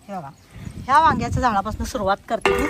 हे बघा, ह्या वांग्याच्या झाडापासून सुरुवात करते मी.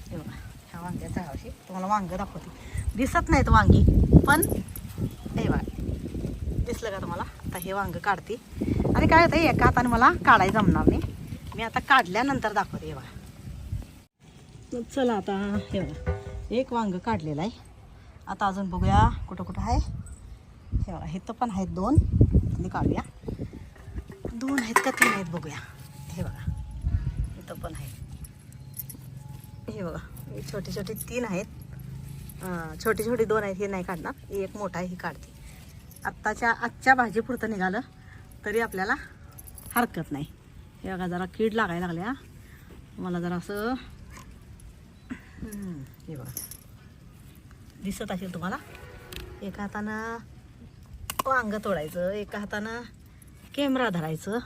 हे बघा, ह्या वांग्याच्या झाडाशी तुम्हाला वांग दाखवते. दिसत नाहीत वांगी, पण हे बघा दिसलं का तुम्हाला. आता हे वांग काढते आणि काय होतं एका हाताने मला काढायला जमणार नाही. मी आता काढल्यानंतर दाखवते. हे बघा, चला आता हे बघा एक वांग काढलेलं आहे. आता अजून बघूया कुठं कुठं आहे. हे बघा इथं पण आहेत 2, आणि काढूया. 2 आहेत का 3 आहेत बघूया. हे बघा इथं पण आहे. हे बघा हे छोटे छोटे 3 आहेत. छोटे छोटे 2 आहेत. हे नाही काढणार, एक मोठा आहे, ही काढते. आजच्या भाजीपुरतं निघालं तरी आपल्याला हरकत नाही. हे बघा जरा कीड लागायला लागल्या मला जरा असं. हे बघा दिसत असेल तुम्हाला. एका हातानं वांग तोडायचं, एका हातानं कॅमेरा धरायचं.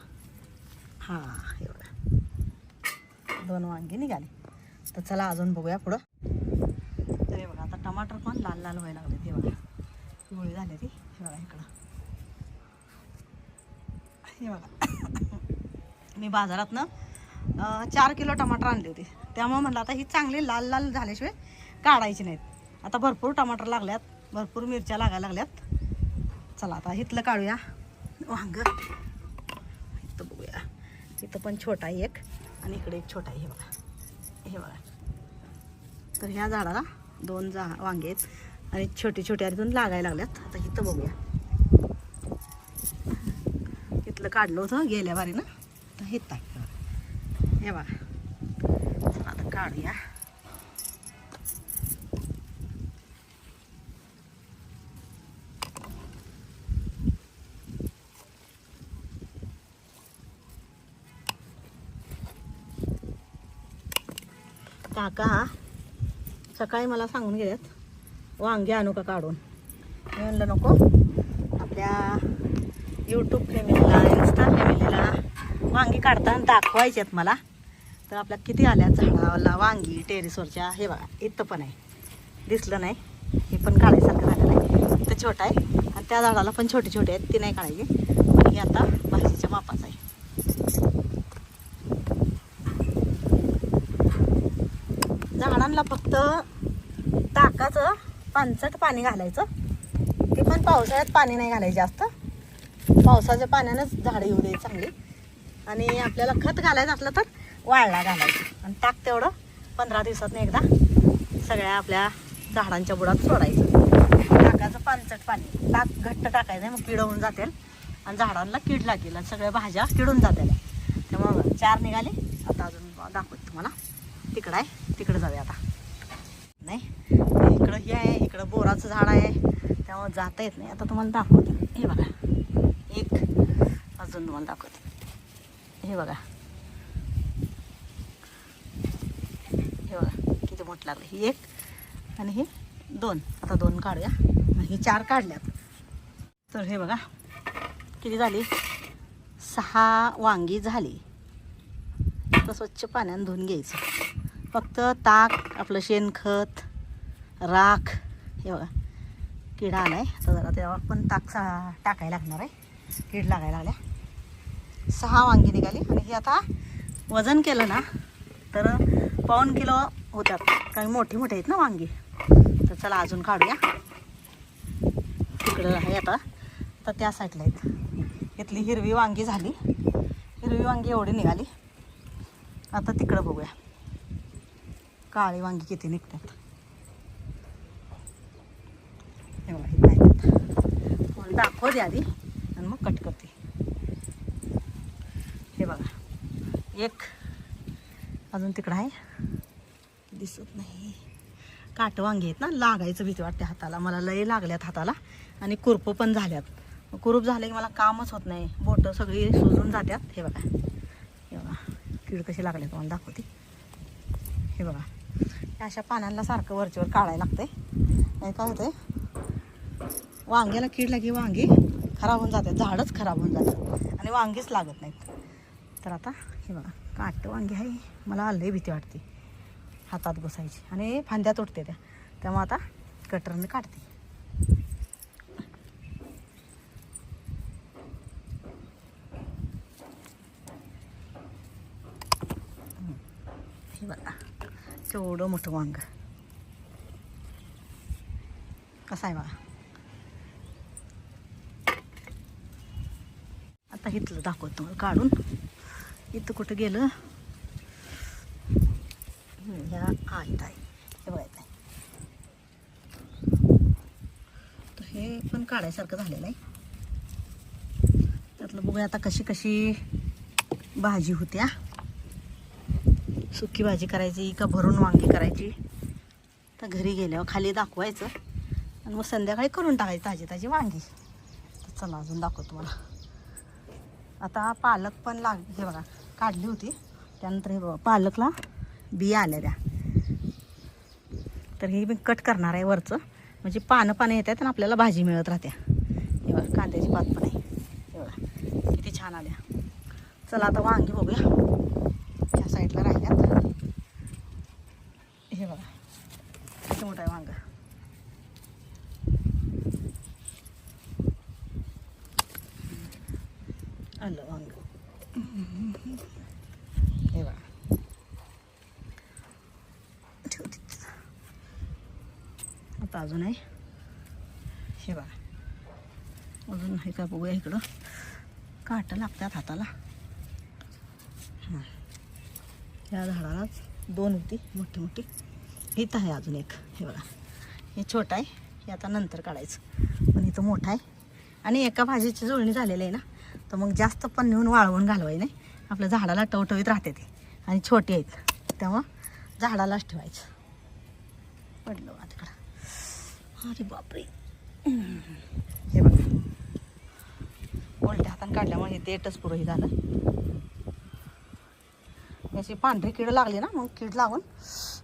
हां हे बघा 2 वांगी निघाले. तर चला अजून बघूया पुढं. तर हे बघा आता टमाटर पण लाल लाल व्हायला लागले. हे बघा गोळी झाली ती. हे बघा इकडं हे बघा मी बाजारातनं 4 किलो टमाटर आणले होते. त्यामुळे म्हटलं आता ही चांगली लाल लाल झाल्याशिवाय काढायची नाहीत. आता भरपूर टमाटर लागल्यात, भरपूर मिरच्या लागायला लागल्यात. चला आता इथलं काढूया वांग. इथं बघूया, इथं पण छोटा आहे एक आणि इकडे एक छोटा आहे. हे बघा हे बघा. तर ह्या झाडाला 2 वांगे आहेत आणि छोटे छोटे अजून लागायला लागल्यात. आता इथं बघूया, इथलं काढलं होतं गेल्या बारीनं. तर हे हे बघा. चला आता काढूया. काका सकाळी मला सांगून गेल्यात वांगे आणू का काढून. मी म्हणलं नको, आपल्या यूट्यूब फॅमिलीला इन्स्टा फॅमिलीला वांगी काढताना दाखवायचे आहेत मला. तर आपल्या किती आल्यात झाडाला वांगी टेरेसवरच्या. हे बघा इथं पण आहे, दिसलं नाही. हे पण काढायसारखं झालं नाही. इथं छोटा आहे आणि त्या झाडाला पण छोटे छोटे आहेत, ती नाही काढायची. पण हे आता भाजीच्या मापाचं आहे. झाडांना फक्त ताकाचं पानसट पाणी घालायचं. ते पण पावसाळ्यात पाणी नाही घालायचं जास्त. पावसाच्या पाण्यानंच झाडं येऊ दे चांगली. आणि आपल्याला खत घालायचं असलं तर वाळला घालायचं. आणि टाक तेवढं 15 दिवसातनं एकदा सगळ्या आपल्या झाडांच्या बुडात सोडायचं. टाकाचं पानसट पाणी. टाक घट्ट टाकायचं नाही, मग कीड होऊन जातील आणि झाडांना कीड लागेल आणि सगळ्या भाज्या किडून जातील. त्यामुळं 4 निघाले. आता अजून दाखवते तुम्हाला. तिकडं आहे, तिकडं जाऊया आता. नाही इकडं हे आहे, इकडं बोराचं झाड आहे, त्यामुळे जाता येत नाही. आता तुम्हाला दाखवते. हे बघा एक अजून तुम्हाला दाखवते. हे बघा हे बघा किती मोठं लागलं. ही एक आणि हे 2. आता 2 काढूया. ही 4 काढल्यात. तर हे बघा किती झाली, 6 वांगी झाली. आता स्वच्छ पाण्यानं धुवून घ्यायचं. फक्त ताक, आपलं शेणखत, राख. हे बघा किडा आला आहे. आता जरा तेव्हा पण ताक टाकायला लागणार आहे, कीड लागायला लागल्या. 6 वांगी निघाली आणि हे आता वजन केलं ना तर 1.25 किलो होतात. काही मोठी मोठी आहेत ना वांगी. तर चला अजून काढूया. तिकडं आहे आता त्या साईडला आहेत. इथली हिरवी वांगी झाली. हिरवी वांगी एवढी निघाली. आता तिकडं बघूया काळी वांगी किती निघतात. हे बघा हे काय दाखवते आधी आणि मग कट करते. हे बघा एक अजून तिकडं आहे, दिसत नाही. काट वांगी आहेत ना, लागायचं भीती वाटते हाताला. मला लय लागल्यात हाताला आणि कुरपं पण झाल्यात. कुरूप झाले की मला कामच होत नाही, बोटं सगळी सुजून जातात. हे बघा हे बघा कीड कशी लागले तुम्हाला दाखवते. हे बघा अशा पानांना सारखं वरच्यावर काढायला लागतंय. नाही काय होतंय, वांग्याला कीड लागली वांगी खराब होऊन जातात, झाडच खराब होऊन जातात आणि वांगीच लागत नाहीत. तर आता हे बघा काट वांगी आहे. मला लय भीती वाटते हातात बसायची आणि फांद्या तुटते त्या. त्यामुळे आता कटरने काढते. हे बघा केवढं मोठं वांग कसं आहे बघा. आता इथलं दाखवतो तुम्हाला काढून. इथं कुठं गेलं ह्या आहेत आहे हे बघायचं आहे. तर हे पण काढायसारखं झालेलं आहे. त्यातलं बघूया आता कशी कशी भाजी होत्या. सुकी भाजी करायची का भरून वांगी करायची तर घरी गेल्यावर खाली दाखवायचं आणि मग संध्याकाळी करून टाकायची ताजी ताजी वांगी. तर चला अजून दाखवतो तुम्हाला. आता पालक पण हे बघा काढली होती. त्यानंतर हे बघा पालकला बिया आल्या त्या. तर हे मी कट करणार आहे वरचं म्हणजे पानं पानं येतात आणि आपल्याला भाजी मिळत राहत्या. हे बघा कांद्याची पात पण आहे. हे बघा किती छान आल्या. चला आता वांगी बघूया. ह्या साईडला राहिल्यात. हे बघा किती मोठं आहे वांग. आलं वांग. हे बघा ठेवते. आता अजून आहे. हे बघा अजून हे का बघूया. इकडं काटं लागतात हाताला. या झाडालाच 2 होती मोठी मोठी. इथं आहे अजून एक. हे बघा हे छोटं आहे. हे आता नंतर काढायचं. पण इथं मोठं आहे आणि एका भाजीची जुळणी झालेली आहे ना तर मग जास्त पण नेऊन वाळवून घालवाय नाही. आपल्या झाडाला टवटवीत राहते ते आणि छोटी आहेत तेव्हा झाडालाच ठेवायचं. पडलं बा तिकडं. अरे बापरे. हे बघा उलट्या हाताने काढल्यामुळे हे देठच पुरंही झालं. याची पांढरी कीड लागली ना मग कीड लागून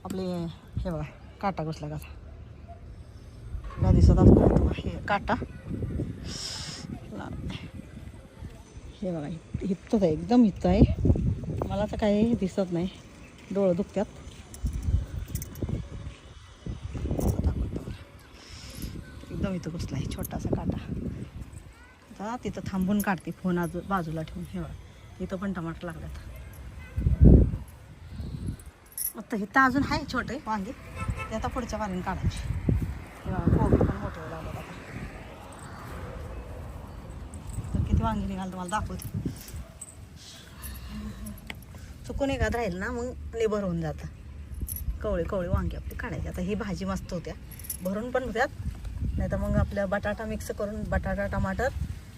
आपले हे बघा काटा घुसला का दिसत असतो हे काटा. हे बघा हितच आहे एकदम हित आहे. मला तर काही दिसत नाही. डोळं दुखतात. एकदम इथं घुसला आहे छोटासा काटा. आता तिथं थांबून काढते फोन बाजूला ठेवून. हे बघा इथं पण टमाटर लागतात. आता इथं अजून आहे छोटे वांगे ते आता पुढच्या वारीने काढायचे. हे बघा कोबी पण मोठे लागतात. आता तर किती वांगी निघाल तुम्हाला दाखवते. चुकून एखाद राहील ना मग निबर होऊन जातं. कवळे कवळे वांगी आपली काढायची. आता ही भाजी मस्त होत्या. भरून पण होत्यात. नाही तर मग आपल्या बटाटा मिक्स करून बटाटा टमाटर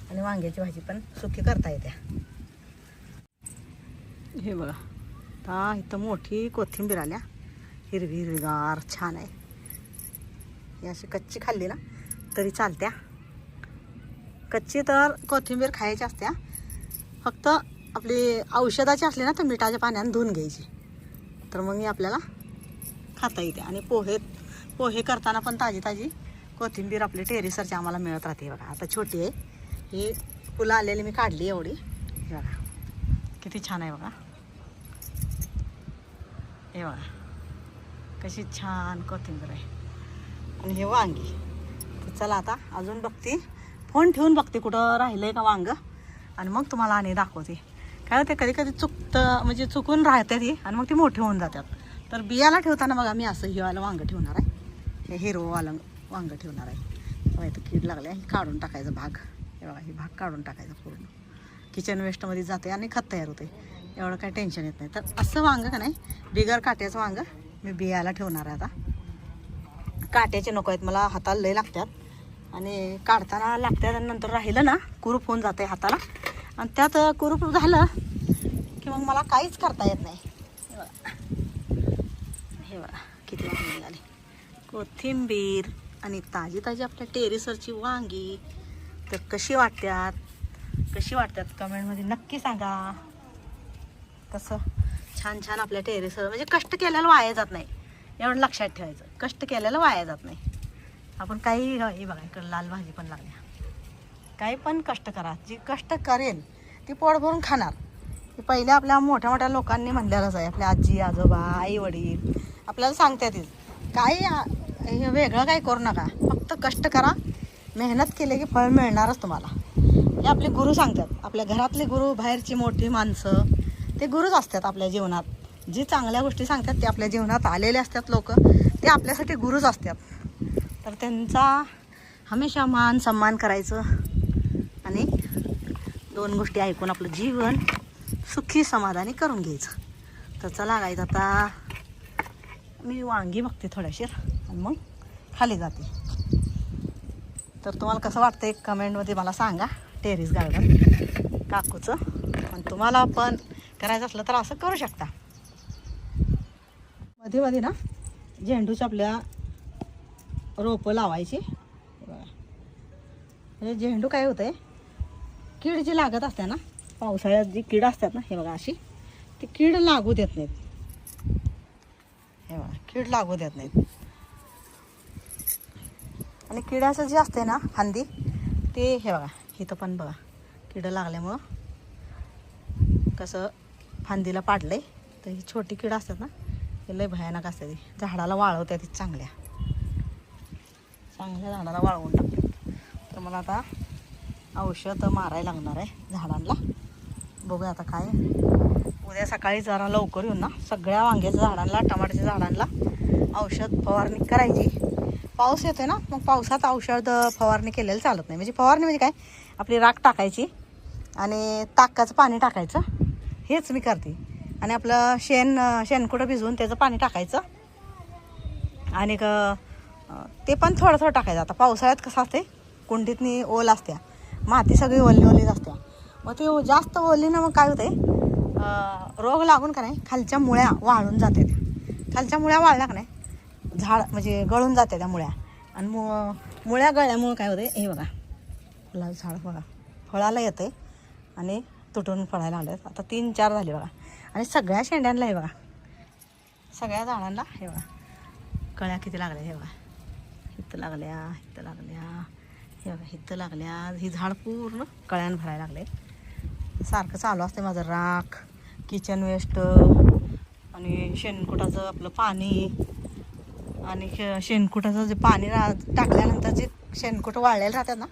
आणि वांग्याची भाजी पण सुकी करता येत्या. हे बघा आता इथं मोठी कोथिंबीर आल्या. हिरवी हिरवीगार छान आहे. ही अशी कच्ची खाल्ली ना तरी चालत्या. कच्ची तर कोथिंबीर खायची असत्या. फक्त आपली औषधाची असली ना तर मिठाच्या पाण्याने धुवून घ्यायची तर मग आपल्याला खाता येते. आणि पोहे करताना पण ताजी ताजी कोथिंबीर आपली टेरेसरची आम्हाला मिळत राहते. बघा आता छोटी आहे ही फुलं आलेली मी काढली एवढी. बघा किती छान आहे. बघा हे बघा कशी छान कोथिंबीर आहे. आणि हे वांगी. तर चला आता अजून बघते फोन ठेवून बघते कुठं राहिलं आहे का वांग आणि मग तुम्हाला आणि दाखवते. काय होते कधी कधी चुकतं म्हणजे चुकून राहतात ही आणि मग ती मोठी होऊन जातात. तर बियाला ठेवताना बघा मी असं हिवाला वांग ठेवणार आहे. हे हिरवंवालं वांग ठेवणार आहे. बघा इथं कीड लागले आहे. काढून टाकायचं भाग. हे बघा हे भाग काढून टाकायचं पूर्ण. किचन वेस्टमध्ये जाते आणि खत तयार होते. एवढं काही टेन्शन येत नाही. तर असं वांग का नाही बिगर काट्याचं वांग मी बियाला ठेवणार आहे. आता काट्याचे नको आहेत मला हाताला लय लागतात आणि काढताना लागतात आणि नंतर राहिलं ना कुरूप होऊन जाते हाताला आणि त्यात कुरूप झालं की मग मला काहीच करता येत नाही. हे बघा किती वांगी निघाली. कोथिंबीर आणि ताजी ताजी आपल्या टेरेसवरची वांगी. तर कशी वाटतात कमेंटमध्ये नक्की सांगा. कसं छान छान आपल्या टेरेसवर म्हणजे कष्ट केलेलं वाया जात नाही एवढं लक्षात ठेवायचं. कष्ट केलेलं वाया जात नाही. आपण काही हे बघा इकडं लाल भाजी पण लागल्या. काही पण कष्ट करा. जी कष्ट करेल ती पोट भरून खाणार. हे पहिले आपल्या मोठ्या मोठ्या लोकांनी म्हणलेलंच आहे. आपल्या आजी आजोबा आई वडील आपल्याला सांगतात काही हे वेगळं काही करू नका. फक्त कष्ट करा. मेहनत केली की फळ मिळणारच तुम्हाला. हे आपले गुरु सांगतात. आपल्या घरातले गुरु बाहेरची मोठी माणसं ते गुरुच असतात आपल्या जीवनात. जी चांगल्या गोष्टी सांगतात ते आपल्या जीवनात आलेले असतात लोक, ते आपल्यासाठी गुरुच असतात. तर त्यांचा हमेशा मान सन्मान करायचं आणि 2 गोष्टी ऐकून आपलं जीवन सुखी समाधानी करून घ्यायचं. तर चला गाईज, आता मी वांगी बघते थोड्याशीर आणि मग खाली जाते. तर तुम्हाला कसं वाटतं एक कमेंटमध्ये मला सांगा. टेरेस गार्डन काकूचं, आणि तुम्हाला पण करायचं असलं तर असं करू शकता. मध्ये मध्ये ना झेंडूच्या आपल्या रोपं लावायची. म्हणजे झेंडू काय होतं आहे, कीड जी लागत असते ना पावसाळ्यात, जी कीड असतात ना, हे बघा अशी, ती कीड लागू देत नाहीत. हे बघा कीड लागू देत नाहीत. आणि किड्याचं जे असते ना फांदी, ते हे बघा इथं पण बघा कीड लागल्यामुळं कसं फांदीला पाडलंय. तर ही छोटी कीड असतात ना, हे लय भयानक असते. ती झाडाला वाळवते, ती चांगल्या झाडाला वाळवून टाकतात. तर मला आता औषध मारायला लागणार आहे झाडांना. बघूया आता काय. उद्या सकाळी जरा लवकर येऊन ना सगळ्या वांग्याच्या झाडांना, टमाट्याच्या झाडांना औषध फवारणी करायची. पाऊस येतोय ना, मग पावसात औषध फवारणी केलेलं चालत नाही. म्हणजे फवारणी म्हणजे काय, आपली राख टाकायची आणि ताकाचं पाणी टाकायचं, हेच मी करते. आणि आपलं शेणकुटं भिजवून त्याचं पाणी टाकायचं. आणि ते पण थोडं थोडं टाकायचं. आता पावसाळ्यात कसं असते, कुंडीतनी ओल असत्या, माती सगळी ओलीच असत्या. मग ते जास्त ओलीनं मग काय होतंय, रोग लागून का नाही खालच्या मुळ्या वाळून जाते. खालच्या मुळ्या वाळल्या का नाही झाड म्हणजे गळून जाते त्या मुळ्या. आणि मुळ्या गळल्यामुळं काय होते, हे बघा फुलाचं झाड बघा फळाला येते आणि तुटून फळायला आले. आता 3-4 झाले बघा. आणि सगळ्या शेंड्यांना हे बघा, सगळ्या झाडांना हे बघा कळ्या किती लागल्या. हे बघा इथं लागल्या, इथं लागल्या, हे बघा इथं लागल्या. ही झाड पूर्ण कळ्यानं भरायला लागले. सारखं चालू असते माझं राख, किचन वेस्ट आणि शेणकुटाचं आपलं पाणी. आणि शेणकुटाचं जे पाणी टाकल्यानंतर जे शेणकुटं वाळलेलं राहतात ना,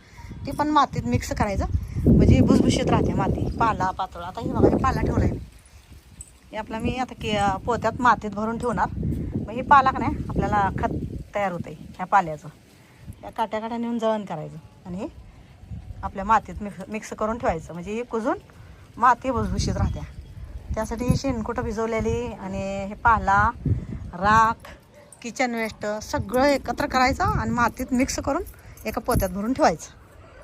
ते पण मातीत मिक्स करायचं, म्हणजे भुसभुशीत राहते माती. पाला पातळ, आता हे बघा हे पाला ठेवला आहे मी. हे आपला मी आता पोत्यात मातीत भरून ठेवणार. मग हे पाला का नाही आपल्याला खत तयार होतं आहे ह्या पाल्याचं. या काट्या नेऊन जळण करायचं आणि हे आपल्या मातीत मिक्स करून ठेवायचं, म्हणजे हे कुजून माती भुसभुशीत राहत्या. त्यासाठी ही शेणकुटं भिजवलेली आणि हे पाला, राख, किचन वेस्ट सगळं एकत्र करायचं आणि मातीत मिक्स करून एका पोत्यात भरून ठेवायचं.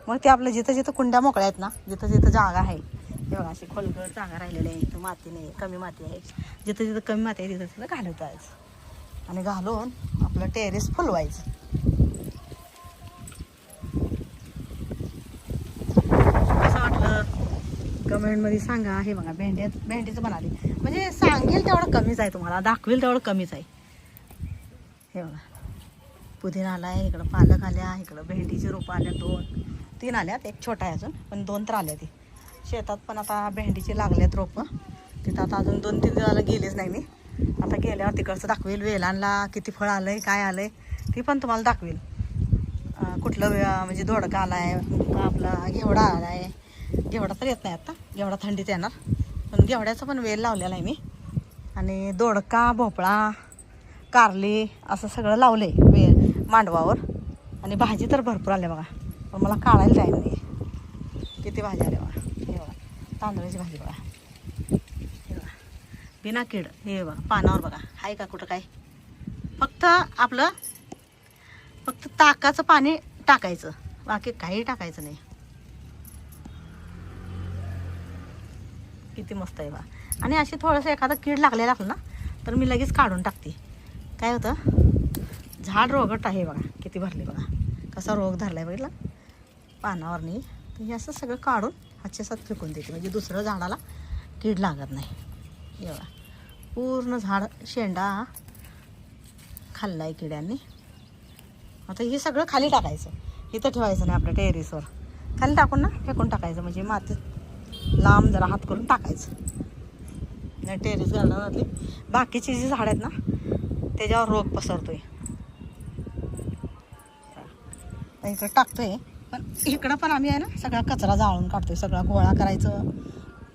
मग ते आपलं जिथं जिथं कुंड्या मोकळ्या आहेत ना, जिथं जिथं जागा आहे, हे बघा अशी खोलगड जागा राहिलेली आहे, इथं माती नाही, कमी माती आहे, जिथं जिथं कमी माती आहे तिथं तिथं घालत जायचं आणि घालून आपलं टेरेस फुलवायचं. कसं वाटलं कमेंटमध्ये सांगा. हे बघा भेंडीचं बनाली, म्हणजे सांगेल तेवढं कमीच आहे, तुम्हाला दाखवेल तेवढं कमीच आहे. हे बघा पुदिना आला आहे, इकडं पालक आल्या, इकडं भेंडीची रोपं आल्या 2-3 आल्यात, एक छोटा आहे अजून, पण 2 तर आल्या. ती शेतात पण आता भेंडीची लागल्यात रोपं. तिथं आता अजून 2-3 दिवसाला गेलेच नाही मी. आता गेल्यावर तिकडचं दाखवेल, वेलांना किती फळ आलं आहे, काय आलं आहे ती पण तुम्हाला दाखवेल. कुठलं म्हणजे दोडका आला आहे, आपला घेवडा आला आहे. घेवडा तर येत नाही आता, घेवडा थंडीत येणार, पण घेवड्याचा पण वेल लावलेला आहे मी. आणि दोडका, भोपळा, कारली असं सगळं लावलं आहे मांडवावर. आणि भाजी तर भरपूर आल्या बघा, पण मला काढायला टाईम नाही. किती भाजी आल्या बघा. हे बघा तांदळाची भाजी बघा, हे बघा बिना कीड. हे बघा पानावर बघा आहे का कुठं काय, फक्त ताकाचं पाणी टाकायचं, बाकी काही टाकायचं नाही. किती मस्त आहे बा. आणि अशी थोडंसं एखादं कीड लागलेलं असलं ना तर मी लगेच काढून टाकते. काय होतं, झाड रोगट आहे बघा, किती भरले बघा, कसा रोग धरला आहे बघितला पानावर नाही. तर हे असं सगळं काढून हातच्यासात फेकून देते, म्हणजे दुसरं झाडाला कीड लागत नाही. हे बघा पूर्ण झाड शेंडा खाल्ला आहे किड्यांनी. आता हे सगळं खाली टाकायचं, इथं ठेवायचं नाही, आपल्या टेरेसवर खाली टाकून ना फेकून टाकायचं, म्हणजे मातीत लांब जरा हात करून टाकायचं. नाही टेरेस गार्डनमधली बाकीची जी झाड आहेत ना त्याच्यावर रोग पसरतोय. इकडं टाकतोय, पण इकडं पण आम्ही आहे ना सगळा कचरा जाळून काढतोय, सगळा गोळा करायचं,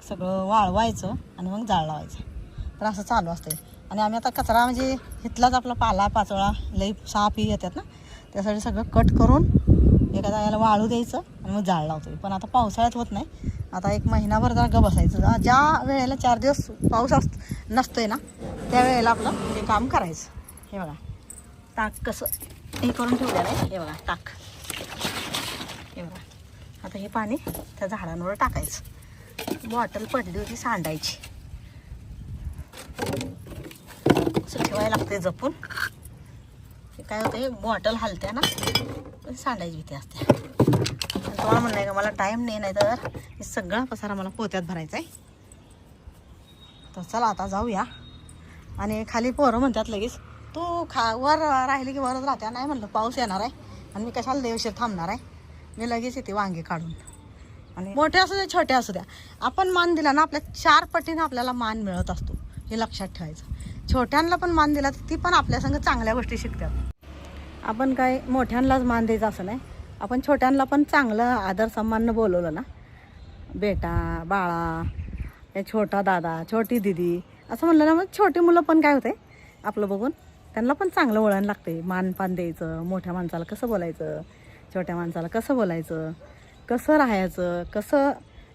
सगळं वाळवायचं आणि मग जाळ लावायचं. तर असं चालू असते. आणि आम्ही आता कचरा म्हणजे इथलाच आपला पाला पाचोळा लई साप येतात ना, त्यासाठी सगळं कट करून एका जागेला वाळू द्यायचं आणि मग जाळ लावतो. पण आता पावसाळ्यात होत नाही, आता एक महिनाभर जागा बसायचं. ज्या वेळेला 4 दिवस पाऊस नसतोय ना, त्यावेळेला आपलं हे काम करायचं. हे बघा ताक कसं हे करून ठेवलेलं आहे. हे बघा ताक, हे बघा. आता हे पाणी त्या झाडांवर टाकायचं. बॉटल पडली होती सांडायची, असं ठेवायला लागते जपून. हे काय होते, बॉटल हलत्या ना, सांडायची भीती असते. तुम्हाला म्हणणं आहे का मला टाईम नाही तर हे सगळा पसारा मला पोत्यात भरायचा आहे. तर चला आता जाऊया. आणि खाली पोरं म्हणतात लगेच तू वर राहिली की वरच राहत्या. नाही म्हणलं पाऊस येणार आहे आणि मी कशाला देवशीर थांबणार आहे. मी लगेच येते वांगे काढून. आणि मोठे असू द्या छोटे असू द्या, आपण मान दिला ना आपल्या 4 पटीने आपल्याला मान मिळत असतो, हे लक्षात ठेवायचं. छोट्यांना पण मान दिला तर ती पण आपल्या संग चांगल्या गोष्टी शिकतात. आपण काय मोठ्यांनाच मान द्यायचं असं नाही, आपण छोट्यांना पण चांगलं आदर सन्माननं बोलवलं ना, बेटा बाळा, हे छोटा दादा छोटी दिदी असं म्हणलं ना, मग छोटी मुलं पण काय होते आपलं बघून त्यांना पण चांगलं वळण लागते. मानपान द्यायचं, मोठ्या माणसाला कसं बोलायचं, छोट्या माणसाला कसं बोलायचं, कसं राहायचं, कसं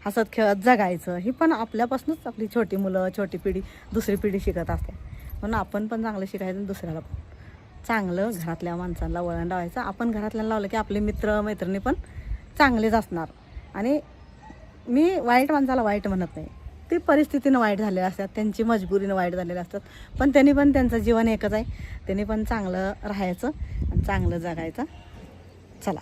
हसत खेळत जगायचं, ही पण आपल्यापासूनच आपली छोटी मुलं छोटी पिढी दुसरी पिढी शिकत असते. म्हणून आपण पण चांगलं शिकायचं आणि दुसऱ्याला पण चांगलं घरातल्या माणसांना वळण लावायचं. आपण घरातल्या लावलं की आपले मित्र मैत्रिणी पण चांगलेच असणार. आणि मी वाईट माणसाला वाईट म्हणत नाही, ती परिस्थितीनं वाईट झालेल्या असतात, त्यांची मजबुरीनं वाईट झालेल्या असतात, पण त्यांनी पण त्यांचं जीवन एकच आहे, त्यांनी पण चांगलं राहायचं आणि चांगलं जगायचं. चला.